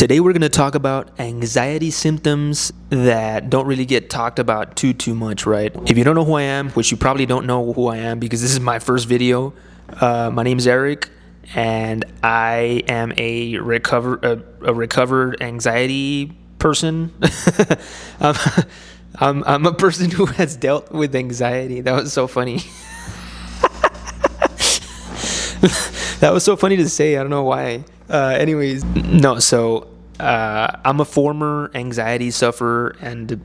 Today we're going to talk about anxiety symptoms that don't really get talked about too much, right? If you don't know who I am, which you probably don't know who I am because this is my first video, my name is Eric, and I am a recovered anxiety person. I'm a person who has dealt with anxiety. That was so funny. That was so funny to say. I don't know why. Anyways, no, so I'm a former anxiety sufferer, and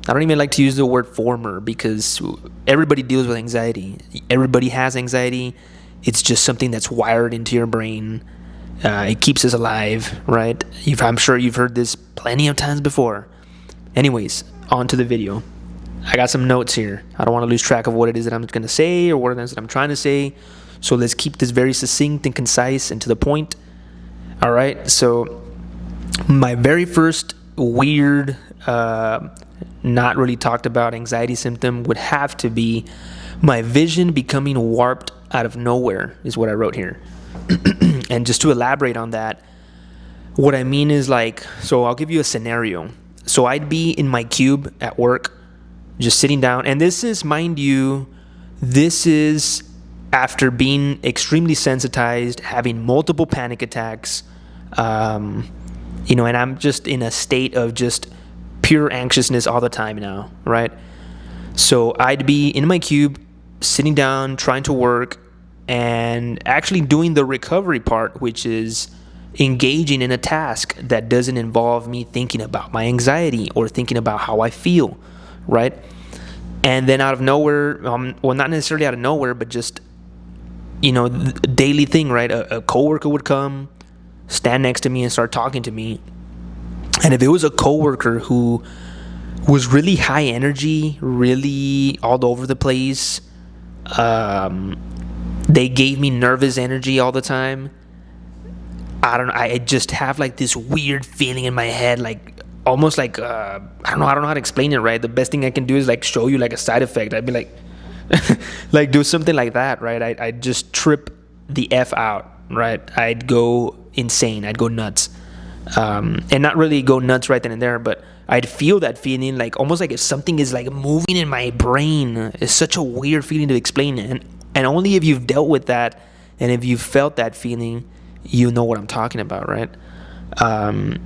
I don't even like to use the word former because everybody deals with anxiety. Everybody has anxiety. It's just something that's wired into your brain. It keeps us alive, right? I'm sure you've heard this plenty of times before. Anyways, on to the video. I got some notes here. I don't want to lose track of what it is that I'm going to say or what it is that I'm trying to say. So let's keep this very succinct and concise and to the point. All right, so my very first weird, not really talked about anxiety symptom would have to be my vision becoming warped out of nowhere, is what I wrote here. And just to elaborate on that, what I mean is so I'll give you a scenario. So I'd be in my cube at work, just sitting down, and this is, mind you, this is after being extremely sensitized, having multiple panic attacks, and I'm just in a state of just pure anxiousness all the time now, right? So I'd be in my cube, sitting down, trying to work, and actually doing the recovery part, which is engaging in a task that doesn't involve me thinking about my anxiety or thinking about how I feel, right? And then out of nowhere, well, not necessarily out of nowhere, but just the daily thing, right? A coworker would come, stand next to me, and start talking to me. And if it was a coworker who was really high energy, really all over the place, they gave me nervous energy all the time. I just have this weird feeling in my head, almost I don't know how to explain it, right? The best thing I can do is show you a side effect. I'd be do something like that, right? I'd just trip the F out, right? I'd go insane. I'd go nuts. And not really go nuts right then and there, but I'd feel that feeling almost if something is moving in my brain. It's such a weird feeling to explain. And only if you've dealt with that and if you've felt that feeling, you know what I'm talking about, right? And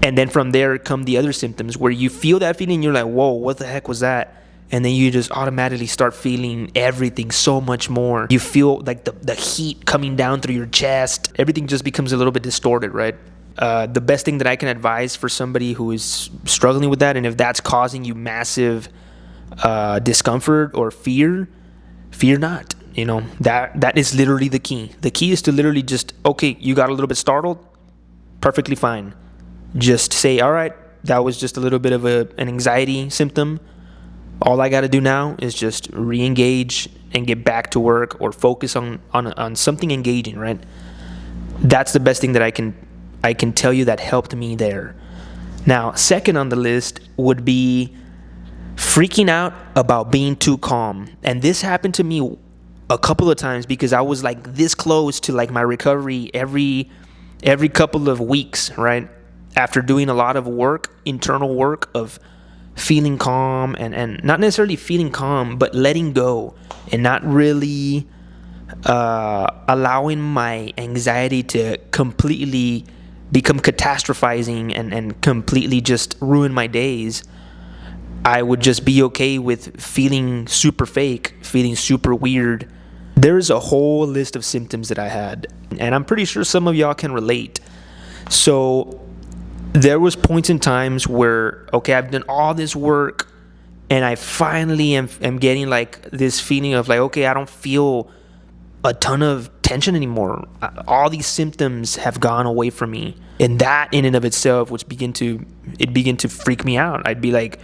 then from there come the other symptoms where you feel that feeling, you're like, whoa, what the heck was that? And then you just automatically start feeling everything so much more. You feel the heat coming down through your chest. Everything just becomes a little bit distorted, right? The best thing that I can advise for somebody who is struggling with that, and if that's causing you massive discomfort or fear not. That is literally the key. The key is to literally just, okay, you got a little bit startled, perfectly fine. Just say, all right, that was just a little bit of an anxiety symptom. All I got to do now is just re-engage and get back to work or focus on something engaging, right? That's the best thing that I can tell you that helped me there. Now, second on the list would be freaking out about being too calm. And this happened to me a couple of times because I was this close to my recovery every couple of weeks, right? After doing a lot of work, internal work of feeling calm and not necessarily feeling calm, but letting go and not really allowing my anxiety to completely become catastrophizing and completely just ruin my days. I would just be okay with feeling super fake, feeling super weird. There's a whole list of symptoms that I had, and I'm pretty sure some of y'all can relate. So there was points in times where, okay, I've done all this work and I finally am getting this feeling of okay, I don't feel a ton of tension anymore. All these symptoms have gone away from me. And that in and of itself began to freak me out. I'd be like,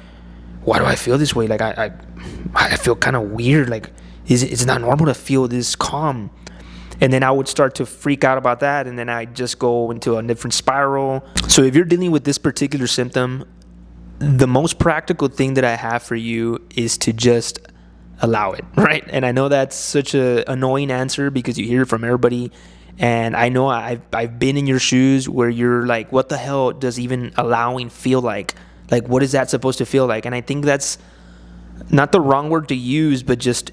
why do I feel this way? I feel kind of weird. It's not normal to feel this calm. And then I would start to freak out about that, and then I'd just go into a different spiral. So if you're dealing with this particular symptom, the most practical thing that I have for you is to just allow it, right? And I know that's such an annoying answer because you hear it from everybody, And I know I've been in your shoes where you're like, what the hell does even allowing feel like? Like, what is that supposed to feel like? And I think that's not the wrong word to use, but just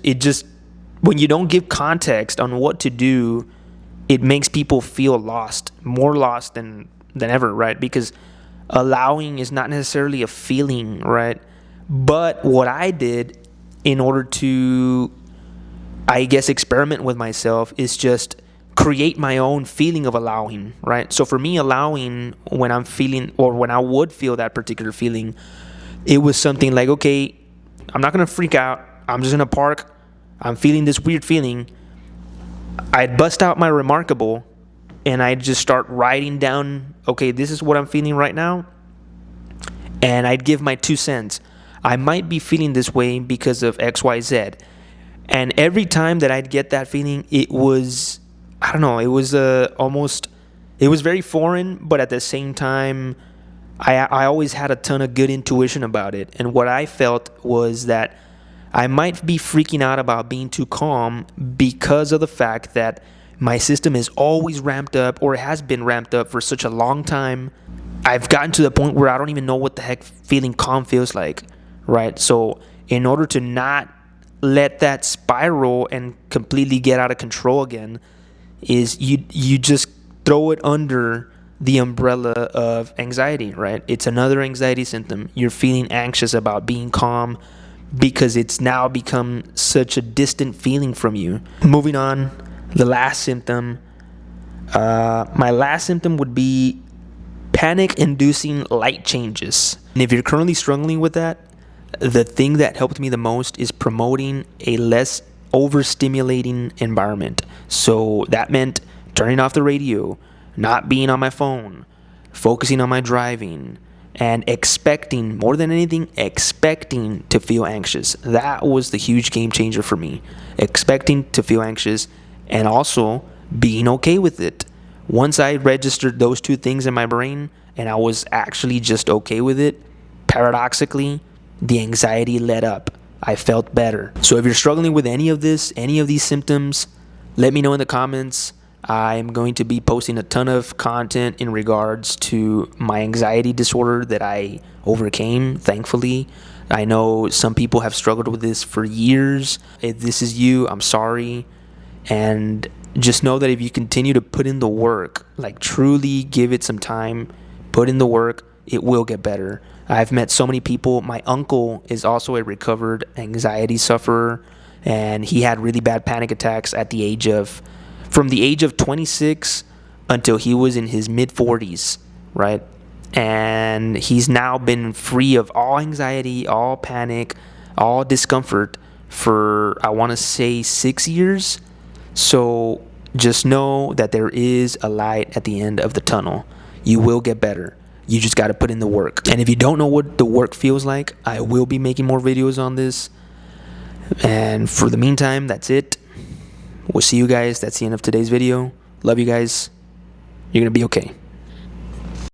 when you don't give context on what to do, it makes people feel lost, more lost than ever, right? Because allowing is not necessarily a feeling, right? But what I did in order to, I guess, experiment with myself is just create my own feeling of allowing, right? So for me, allowing, when I'm feeling, or when I would feel that particular feeling, it was something like, okay, I'm not gonna freak out. I'm just gonna park. I'm feeling this weird feeling. I'd bust out my Remarkable and I'd just start writing down, okay, this is what I'm feeling right now. And I'd give my 2 cents. I might be feeling this way because of XYZ. And every time that I'd get that feeling, it was, I don't know, it was almost, it was very foreign, but at the same time, I always had a ton of good intuition about it. And what I felt was that I might be freaking out about being too calm because of the fact that my system is always ramped up, or it has been ramped up for such a long time. I've gotten to the point where I don't even know what the heck feeling calm feels like, right? So in order to not let that spiral and completely get out of control again, is you just throw it under the umbrella of anxiety, right? It's another anxiety symptom. You're feeling anxious about being calm because it's now become such a distant feeling from you. Moving on, the last symptom. My last symptom would be panic-inducing light changes. And if you're currently struggling with that, the thing that helped me the most is promoting a less overstimulating environment. So that meant turning off the radio, not being on my phone, focusing on my driving, and expecting, more than anything, expecting to feel anxious. That was the huge game changer for me. Expecting to feel anxious and also being okay with it. Once I registered those two things in my brain and I was actually just okay with it, paradoxically, the anxiety let up. I felt better. So if you're struggling with any of this, any of these symptoms, let me know in the comments. I'm going to be posting a ton of content in regards to my anxiety disorder that I overcame, thankfully. I know some people have struggled with this for years. If this is you, I'm sorry. And just know that if you continue to put in the work, like truly give it some time, put in the work, it will get better. I've met so many people. My uncle is also a recovered anxiety sufferer, and he had really bad panic attacks from the age of 26 until he was in his mid 40s, right? And he's now been free of all anxiety, all panic, all discomfort for, I want to say, 6 years. So just know that there is a light at the end of the tunnel. You will get better. You just got to put in the work. And if you don't know what the work feels like, I will be making more videos on this. And for the meantime, that's it. We'll see you guys. That's the end of today's video. Love you guys. You're going to be okay.